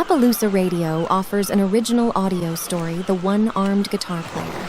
Appaloosa Radio offers an original audio story, The One-Armed Guitar Player.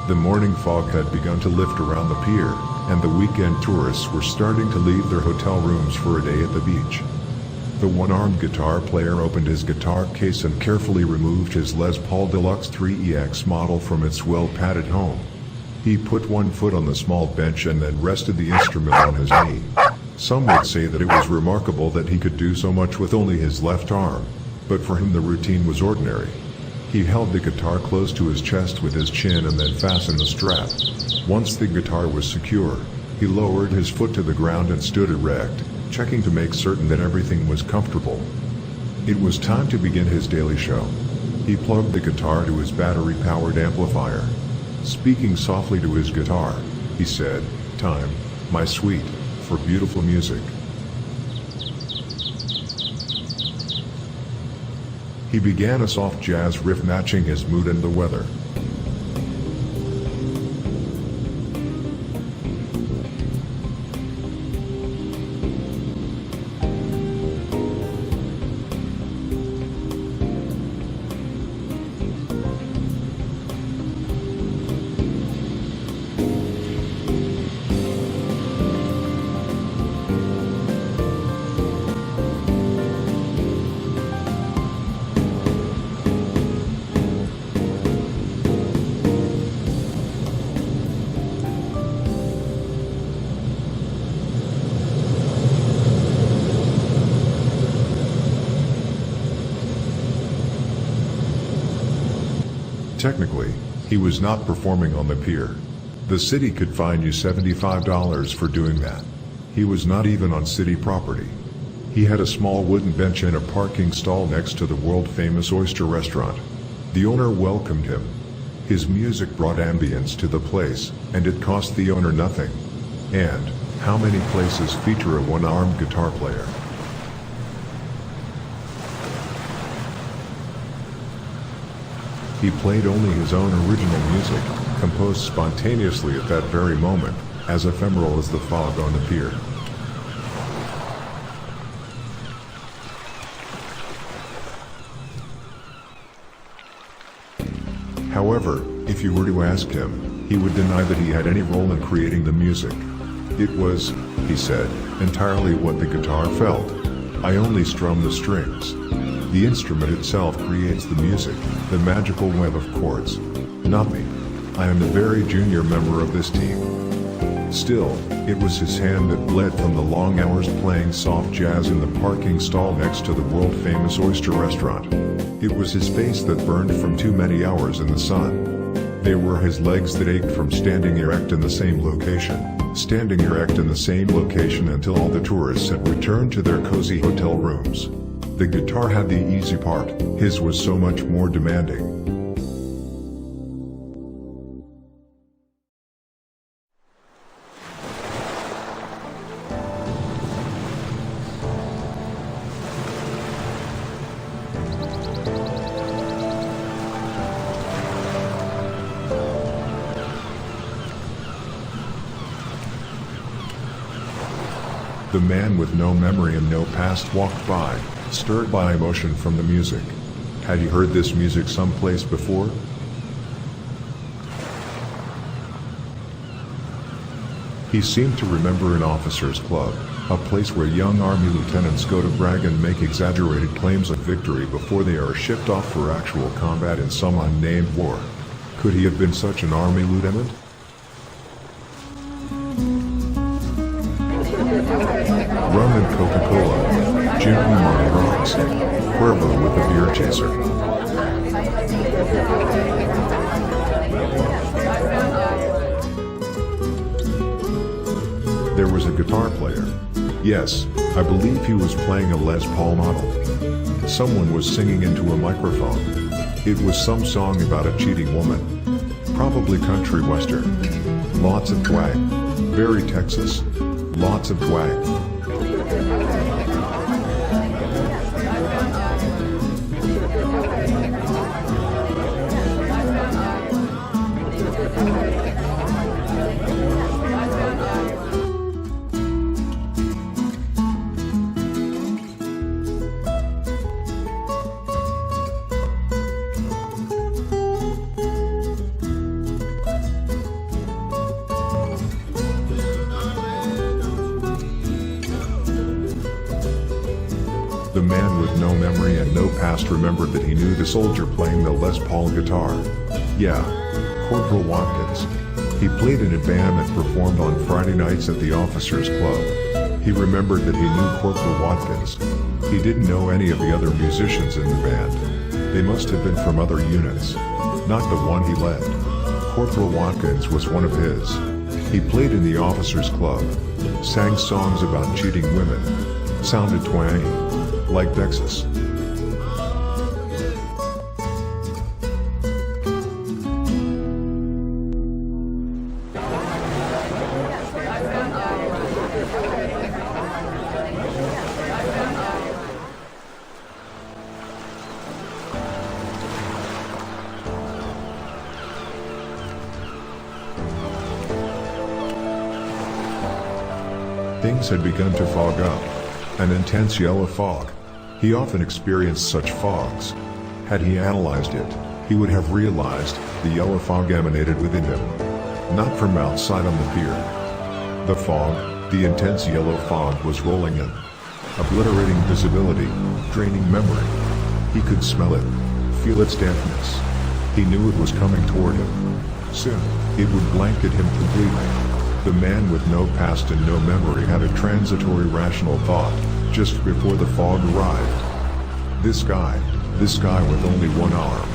The morning fog had begun to lift around the pier, and the weekend tourists were starting to leave their hotel rooms for a day at the beach. The one-armed guitar player opened his guitar case and carefully removed his Les Paul Deluxe 3EX model from its well-padded home. He put one foot on the small bench and then rested the instrument on his knee. Some would say that it was remarkable that he could do so much with only his left arm, but for him the routine was ordinary. He held the guitar close to his chest with his chin and then fastened the strap. Once the guitar was secure, he lowered his foot to the ground and stood erect, checking to make certain that everything was comfortable. It was time to begin his daily show. He plugged the guitar to his battery-powered amplifier. Speaking softly to his guitar, he said, "Time, my sweet, for beautiful music." He began a soft jazz riff matching his mood and the weather. Technically, he was not performing on the pier. The city could fine you $75 for doing that. He was not even on city property. He had a small wooden bench in a parking stall next to the world-famous oyster restaurant. The owner welcomed him. His music brought ambience to the place, and it cost the owner nothing. And how many places feature a one-armed guitar player? He played only his own original music, composed spontaneously at that very moment, as ephemeral as the fog on the pier. However, if you were to ask him, he would deny that he had any role in creating the music. It was, he said, entirely what the guitar felt. I only strum the strings. The instrument itself creates the music, the magical web of chords. Not me. I am a very junior member of this team. Still, it was his hand that bled from the long hours playing soft jazz in the parking stall next to the world-famous oyster restaurant. It was his face that burned from too many hours in the sun. They were his legs that ached from standing erect in the same location, until all the tourists had returned to their cozy hotel rooms. The guitar had the easy part, his was so much more demanding. The man with no memory and no past walked by, stirred by emotion from the music. Had he heard this music someplace before? He seemed to remember an officers' club, a place where young army lieutenants go to brag and make exaggerated claims of victory before they are shipped off for actual combat in some unnamed war. Could he have been such an army lieutenant? Rum and Coca-Cola, Jim and Rocks, Cuervo with a beer chaser. There was a guitar player. Yes, I believe he was playing a Les Paul model. Someone was singing into a microphone. It was some song about a cheating woman. Probably country western. Lots of twang. Very Texas. Lots of twang. The man with no memory and no past remembered that he knew the soldier playing the Les Paul guitar. Yeah, Corporal Watkins. He played in a band that performed on Friday nights at the Officers Club. He remembered that he knew Corporal Watkins. He didn't know any of the other musicians in the band. They must have been from other units, not the one he led. Corporal Watkins was one of his. He played in the Officers Club, sang songs about cheating women, sounded twangy, like Texas. Things had begun to fog up, an intense yellow fog. He often experienced such fogs. Had he analyzed it, he would have realized the yellow fog emanated within him, not from outside on the pier. The fog, the intense yellow fog, was rolling in, obliterating visibility, draining memory. He could smell it, feel its dampness. He knew it was coming toward him. Soon, it would blanket him completely. The man with no past and no memory had a transitory rational thought, just before the fog arrived. This guy with only one arm.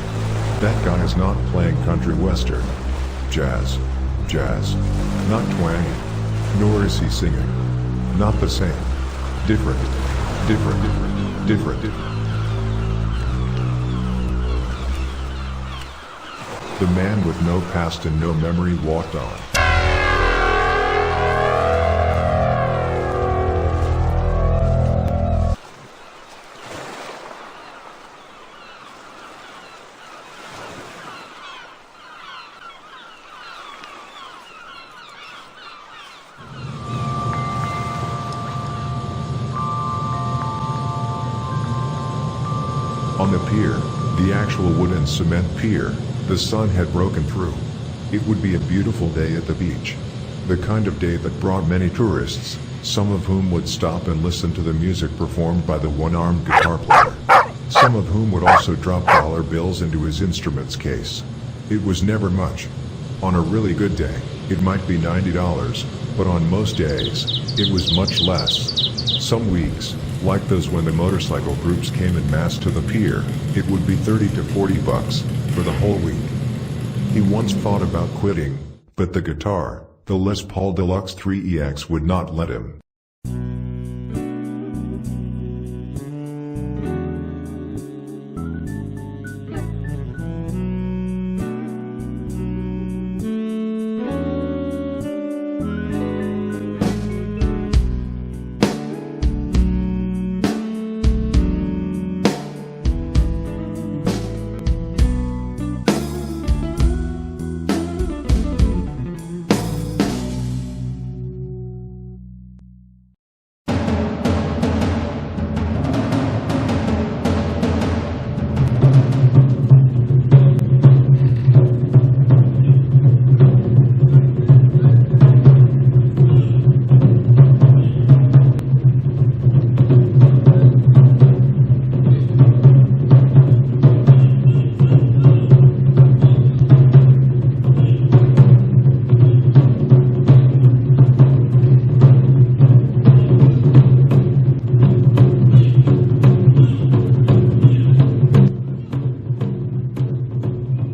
That guy is not playing country western. Jazz. Not twangy. Nor is he singing. Not the same. Different. The man with no past and no memory walked on. On the pier, the actual wood and cement pier, the sun had broken through. It would be a beautiful day at the beach. The kind of day that brought many tourists, some of whom would stop and listen to the music performed by the one-armed guitar player. Some of whom would also drop dollar bills into his instruments case. It was never much. On a really good day, it might be $90, but on most days, it was much less. Some weeks, like those when the motorcycle groups came en masse to the pier, it would be $30 to $40 for the whole week. He once thought about quitting, but the guitar, the Les Paul Deluxe 3EX, would not let him.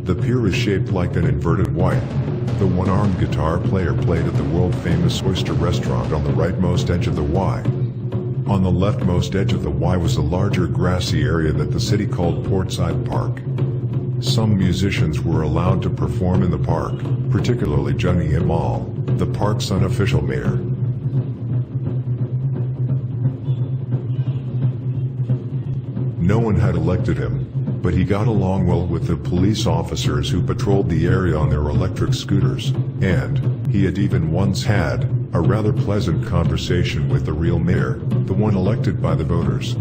The pier is shaped like an inverted Y. The one-armed guitar player played at the world-famous Oyster Restaurant on the rightmost edge of the Y. On the leftmost edge of the Y was a larger grassy area that the city called Portside Park. Some musicians were allowed to perform in the park, particularly Johnny Imal, the park's unofficial mayor. No one had elected him, but he got along well with the police officers who patrolled the area on their electric scooters, and he had even once had a rather pleasant conversation with the real mayor, the one elected by the voters.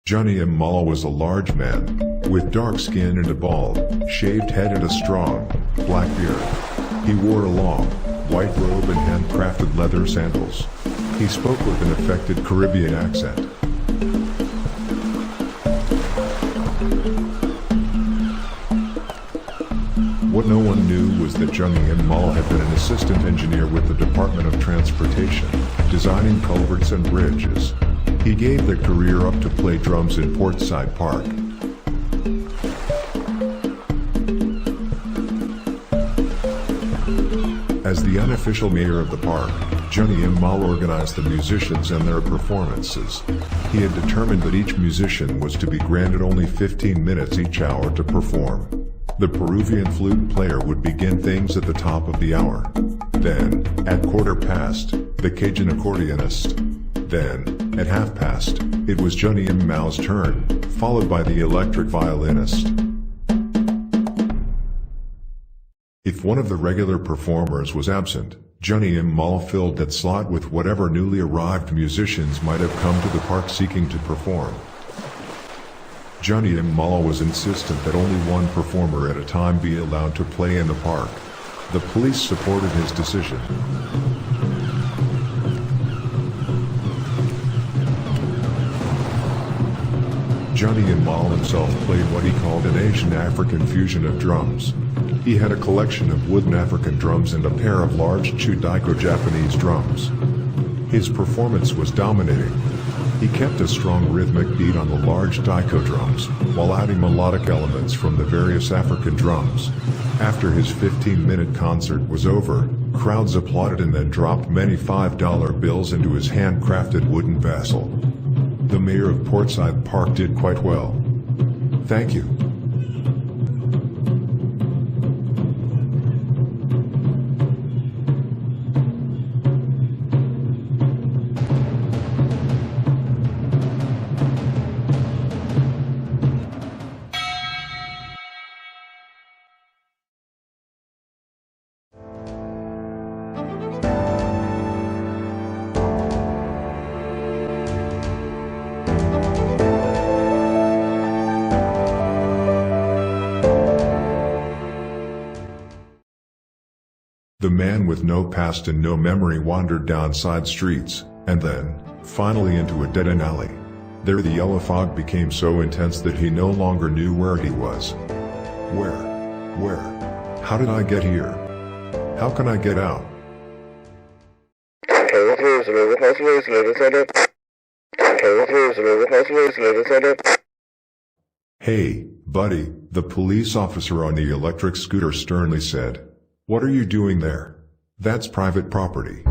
Johnny Imal was a large man, with dark skin and a bald, shaved head and a strong, black beard. He wore a long, white robe and handcrafted leather sandals. He spoke with an affected Caribbean accent. What no one knew was that Johnny Imal had been an assistant engineer with the Department of Transportation, designing culverts and bridges. He gave the career up to play drums in Portside Park. As the unofficial mayor of the park, Johnny Imal organized the musicians and their performances. He had determined that each musician was to be granted only 15 minutes each hour to perform. The Peruvian flute player would begin things at the top of the hour. Then, at 1:15, the Cajun accordionist. Then, at 1/2, it was Johnny Imal's turn, followed by the electric violinist. If one of the regular performers was absent, Johnny Imal filled that slot with whatever newly arrived musicians might have come to the park seeking to perform. Johnny Imal was insistent that only one performer at a time be allowed to play in the park. The police supported his decision. Johnny Imal himself played what he called an Asian African fusion of drums. He had a collection of wooden African drums and a pair of large Chudaiko Japanese drums. His performance was dominating. He kept a strong rhythmic beat on the large Daiko drums, while adding melodic elements from the various African drums. After his 15-minute concert was over, crowds applauded and then dropped many $5 bills into his handcrafted wooden vessel. The mayor of Portside Park did quite well. Thank you. The man with no past and no memory wandered down side streets, and then, finally into a dead-end alley. There the yellow fog became so intense that he no longer knew where he was. Where? How did I get here? How can I get out? Hey, buddy, the police officer on the electric scooter sternly said. What are you doing there? That's private property.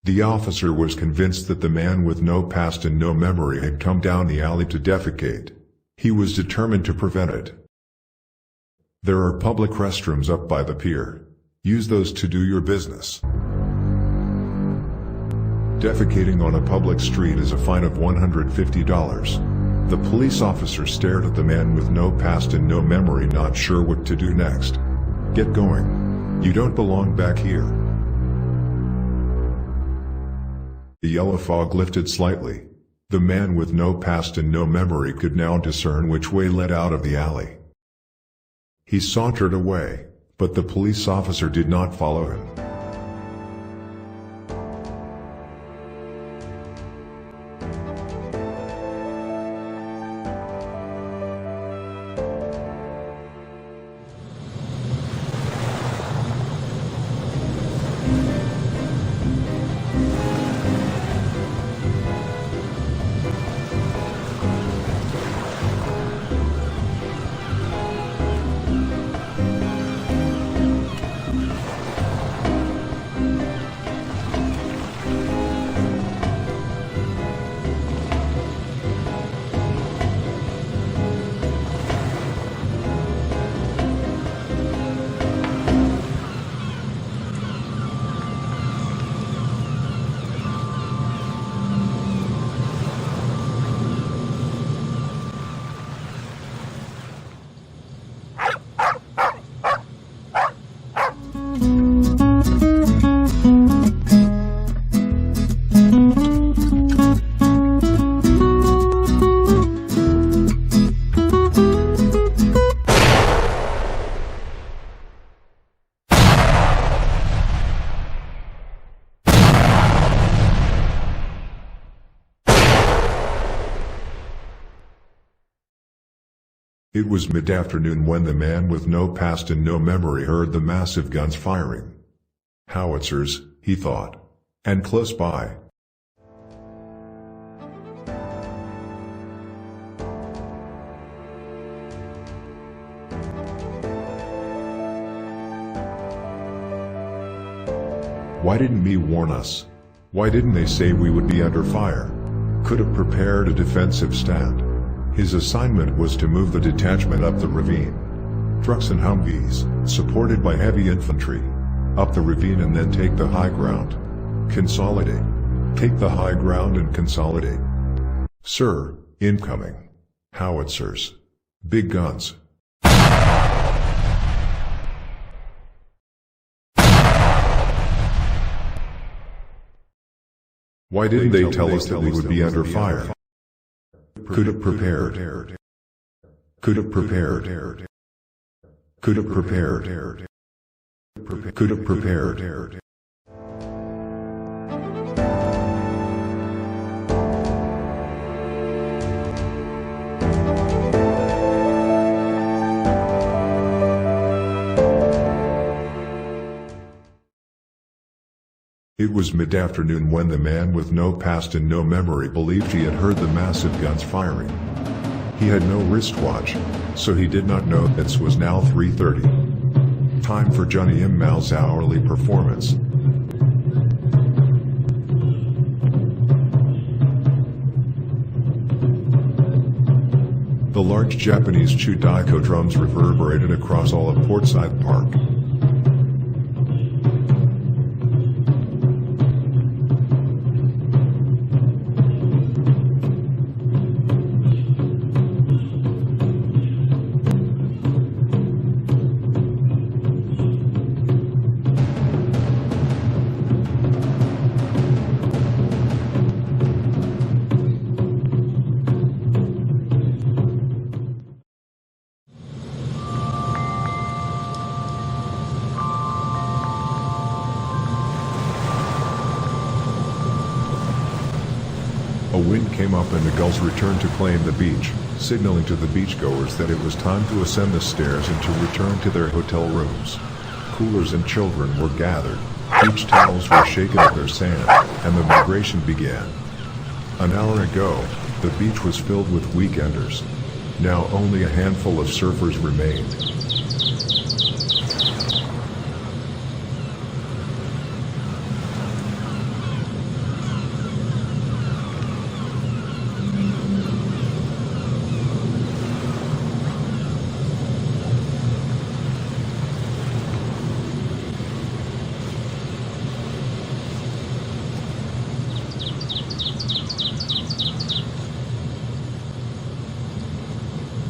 The officer was convinced that the man with no past and no memory had come down the alley to defecate. He was determined to prevent it. There are public restrooms up by the pier. Use those to do your business. Defecating on a public street is a fine of $150. The police officer stared at the man with no past and no memory, not sure what to do next. Get going. You don't belong back here. The yellow fog lifted slightly. The man with no past and no memory could now discern which way led out of the alley. He sauntered away, but the police officer did not follow him. It was mid-afternoon when the man with no past and no memory heard the massive guns firing. Howitzers, he thought. And close by. Why didn't me warn us? Why didn't they say we would be under fire? Could have prepared a defensive stand. His assignment was to move the detachment up the ravine. Trucks and Humvees, supported by heavy infantry, up the ravine and then take the high ground. Consolidate. Take the high ground and consolidate. Sir, incoming. Howitzers. Big guns. Why didn't they tell us that we would be under fire? Could have prepared. Could have prepared. Could have prepared. Could have prepared. It was mid-afternoon when the man with no past and no memory believed he had heard the massive guns firing. He had no wristwatch, so he did not know that it was now 3:30. Time for Johnny M. Mao's hourly performance. The large Japanese Chudaiko drums reverberated across all of Portside Park. A wind came up and the gulls returned to claim the beach, signaling to the beachgoers that it was time to ascend the stairs and to return to their hotel rooms. Coolers and children were gathered, beach towels were shaken of their sand, and the migration began. An hour ago, the beach was filled with weekenders. Now only a handful of surfers remained.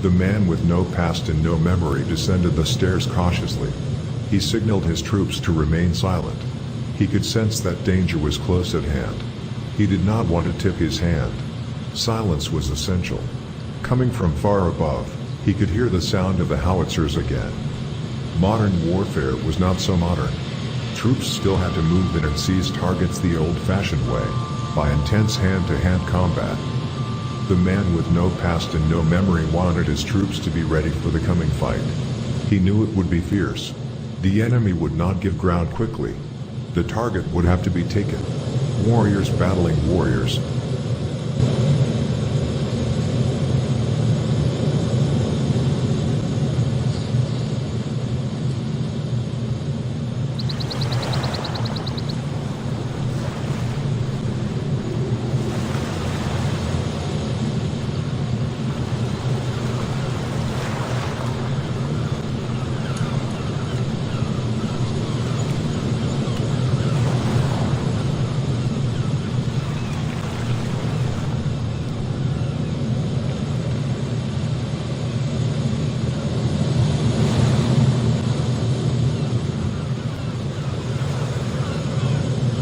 The man with no past and no memory descended the stairs cautiously. He signaled his troops to remain silent. He could sense that danger was close at hand. He did not want to tip his hand. Silence was essential. Coming from far above, he could hear the sound of the howitzers again. Modern warfare was not so modern. Troops still had to move in and seize targets the old-fashioned way, by intense hand-to-hand combat. The man with no past and no memory wanted his troops to be ready for the coming fight. He knew it would be fierce. The enemy would not give ground quickly. The target would have to be taken. Warriors battling warriors.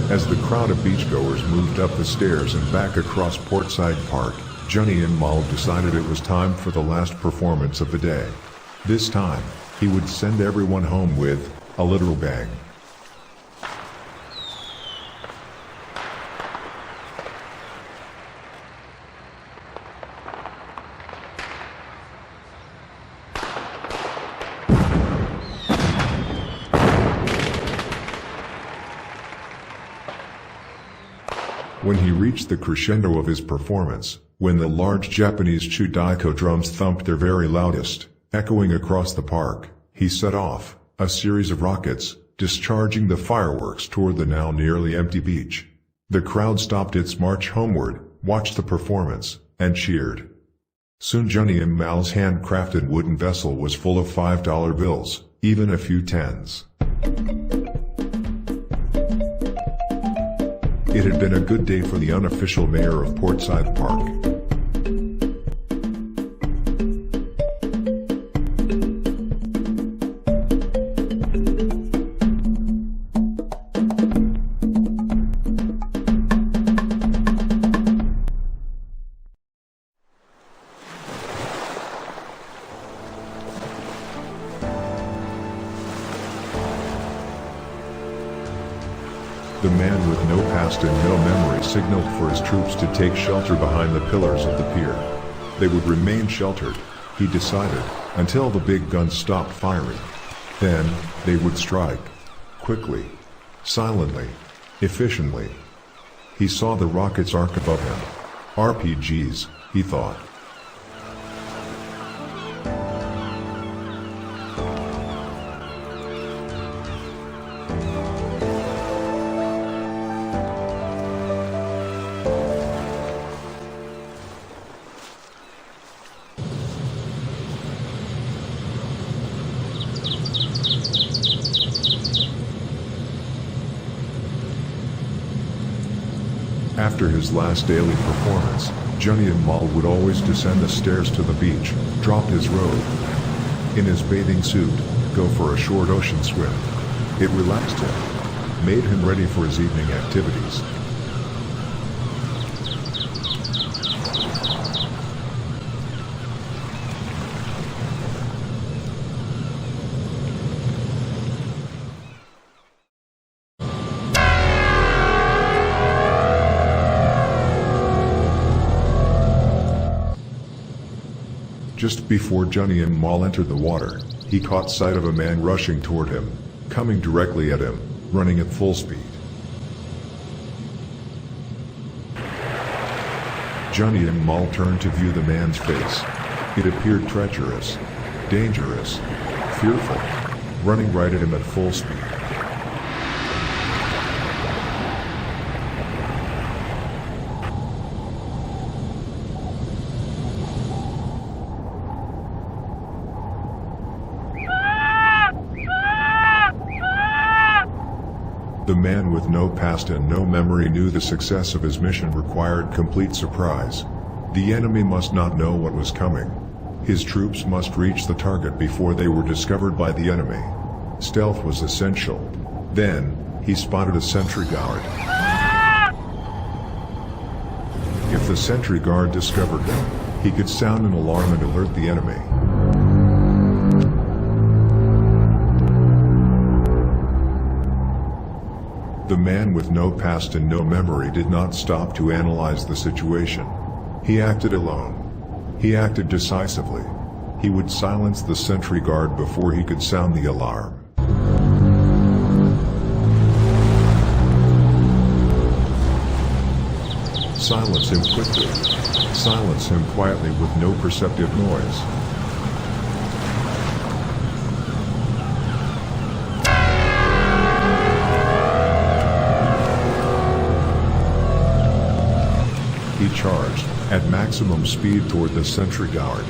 As the crowd of beachgoers moved up the stairs and back across Portside Park, Johnny and Mal decided it was time for the last performance of the day. This time, he would send everyone home with a literal bang. When he reached the crescendo of his performance, when the large Japanese chudaiko drums thumped their very loudest, echoing across the park, he set off a series of rockets, discharging the fireworks toward the now nearly empty beach. The crowd stopped its march homeward, watched the performance, and cheered. Soon Johnny M. Mal's handcrafted wooden vessel was full of $5 bills, even a few tens. It had been a good day for the unofficial mayor of Portside Park. The man with no past and no memory signaled for his troops to take shelter behind the pillars of the pier. They would remain sheltered, he decided, until the big guns stopped firing. Then, they would strike. Quickly. Silently. Efficiently. He saw the rockets arc above him. RPGs, he thought. After his last daily performance, Johnny M. Mal would always descend the stairs to the beach, drop his robe in his bathing suit, go for a short ocean swim. It relaxed him, made him ready for his evening activities. Just before Johnny M. Mal entered the water, he caught sight of a man rushing toward him, coming directly at him, running at full speed. Johnny M. Mal turned to view the man's face. It appeared treacherous, dangerous, fearful, running right at him at full speed. The man with no past and no memory knew the success of his mission required complete surprise. The enemy must not know what was coming. His troops must reach the target before they were discovered by the enemy. Stealth was essential. Then, he spotted a sentry guard. If the sentry guard discovered him, he could sound an alarm and alert the enemy. The man with no past and no memory did not stop to analyze the situation. He acted alone. He acted decisively. He would silence the sentry guard before he could sound the alarm. Silence him quickly. Silence him quietly with no perceptive noise. He charged, at maximum speed toward the sentry guard.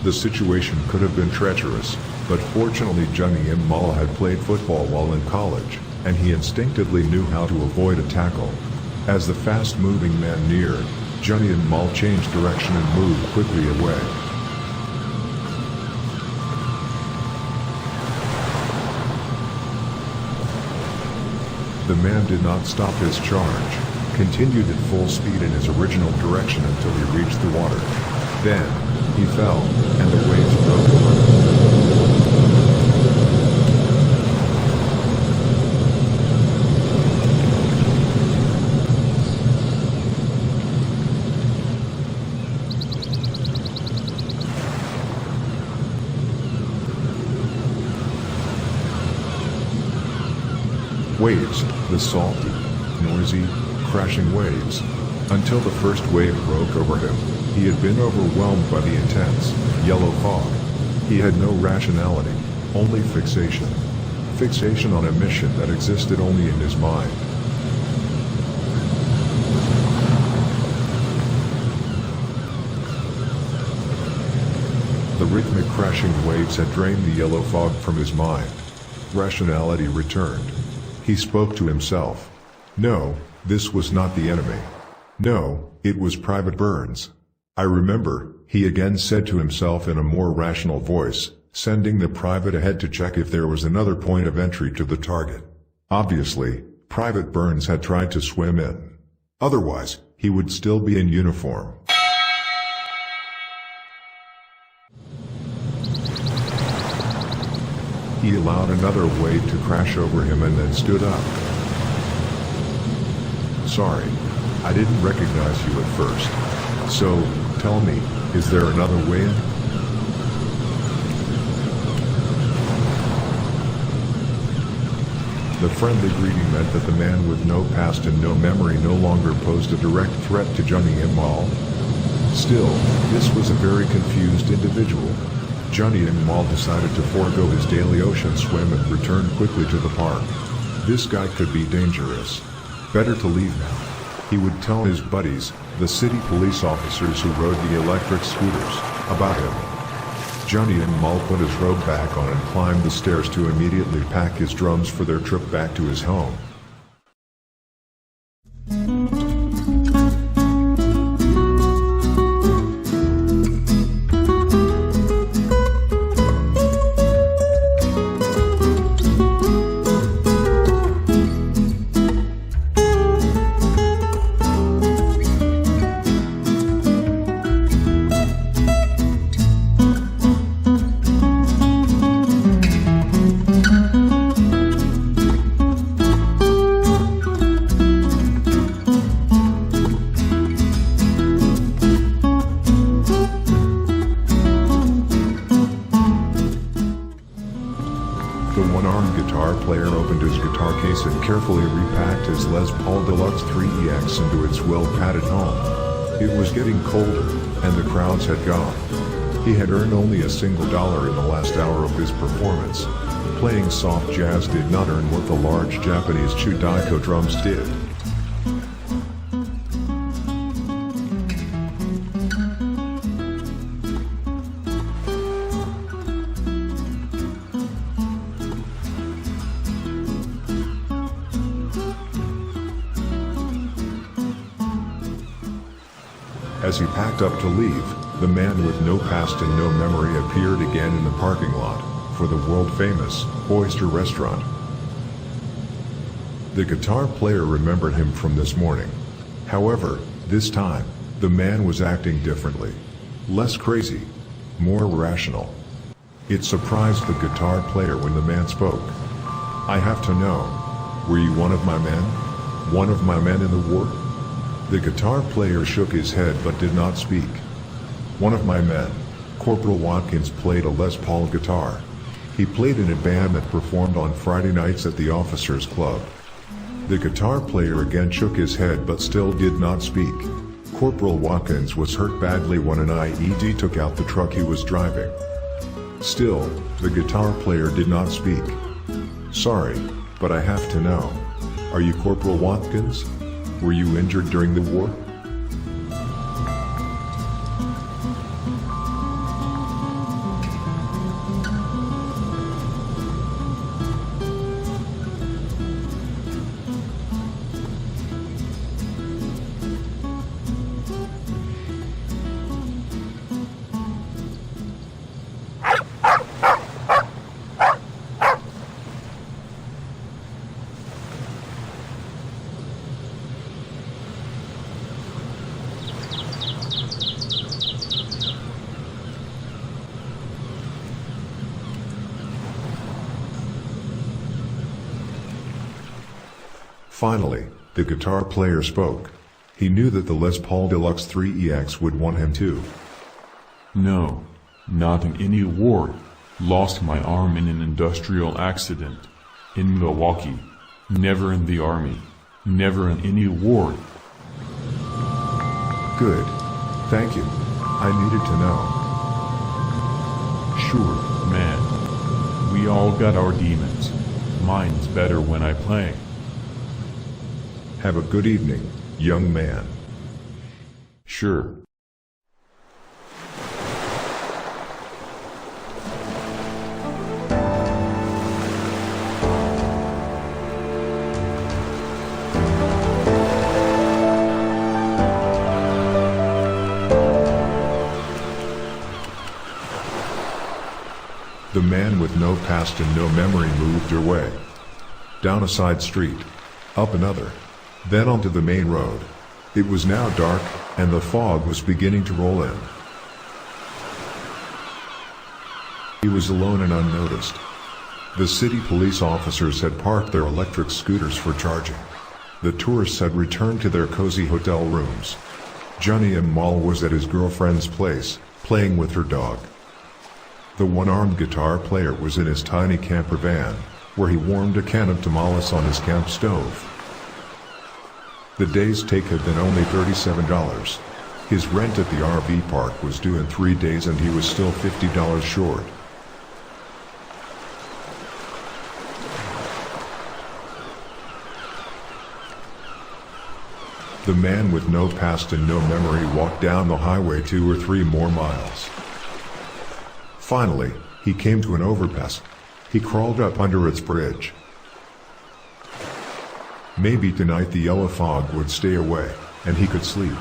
The situation could have been treacherous, but fortunately Johnny M. Mal had played football while in college, and he instinctively knew how to avoid a tackle. As the fast-moving man neared, Johnny M. Mal changed direction and moved quickly away. The man did not stop his charge, continued at full speed in his original direction until he reached the water. Then, he fell, and the waves broke over him. Waves, the salty, noisy, crashing waves. Until the first wave broke over him, he had been overwhelmed by the intense, yellow fog. He had no rationality, only fixation. Fixation on a mission that existed only in his mind. The rhythmic crashing waves had drained the yellow fog from his mind. Rationality returned. He spoke to himself. No, this was not the enemy. No, it was Private Burns. I remember, he again said to himself in a more rational voice, sending the private ahead to check if there was another point of entry to the target. Obviously, Private Burns had tried to swim in. Otherwise, he would still be in uniform. He allowed another wave to crash over him and then stood up. Sorry, I didn't recognize you at first. So, tell me, is there another way in? The friendly greeting meant that the man with no past and no memory no longer posed a direct threat to Johnny and Mal. Still, this was a very confused individual. Johnny and Mal decided to forego his daily ocean swim and return quickly to the park. This guy could be dangerous. Better to leave now. He would tell his buddies, the city police officers who rode the electric scooters, about him. Johnny and Mal put his robe back on and climbed the stairs to immediately pack his drums for their trip back to his home. And carefully repacked his Les Paul Deluxe 3EX into its well-padded home. It was getting colder, and the crowds had gone. He had earned only a single dollar in the last hour of his performance. Playing soft jazz did not earn what the large Japanese Chudaiko drums did. As he packed up to leave, the man with no past and no memory appeared again in the parking lot for the world-famous Oyster Restaurant. The guitar player remembered him from this morning. However, this time, the man was acting differently. Less crazy, more rational. It surprised the guitar player when the man spoke. I have to know, were you one of my men? One of my men in the war? The guitar player shook his head but did not speak. One of my men, Corporal Watkins, played a Les Paul guitar. He played in a band that performed on Friday nights at the Officers Club. The guitar player again shook his head but still did not speak. Corporal Watkins was hurt badly when an IED took out the truck he was driving. Still, the guitar player did not speak. Sorry, but I have to know. Are you Corporal Watkins? Were you injured during the war? Finally, the guitar player spoke. He knew that the Les Paul Deluxe 3EX would want him too. No, not in any war. Lost my arm in an industrial accident. In Milwaukee. Never in the army. Never in any war. Good. Thank you. I needed to know. Sure, man. We all got our demons. Mine's better when I play. Have a good evening, young man. Sure. The man with no past and no memory moved her way. Down a side street, up another, then onto the main road. It was now dark, and the fog was beginning to roll in. He was alone and unnoticed. The city police officers had parked their electric scooters for charging. The tourists had returned to their cozy hotel rooms. Johnny M. Mall was at his girlfriend's place, playing with her dog. The one-armed guitar player was in his tiny camper van, where he warmed a can of tamales on his camp stove. The day's take had been only $37. His rent at the RV park was due in 3 days and he was still $50 short. The man with no past and no memory walked down the highway 2 or 3 more miles. Finally, he came to an overpass. He crawled up under its bridge. Maybe tonight the yellow fog would stay away, and he could sleep.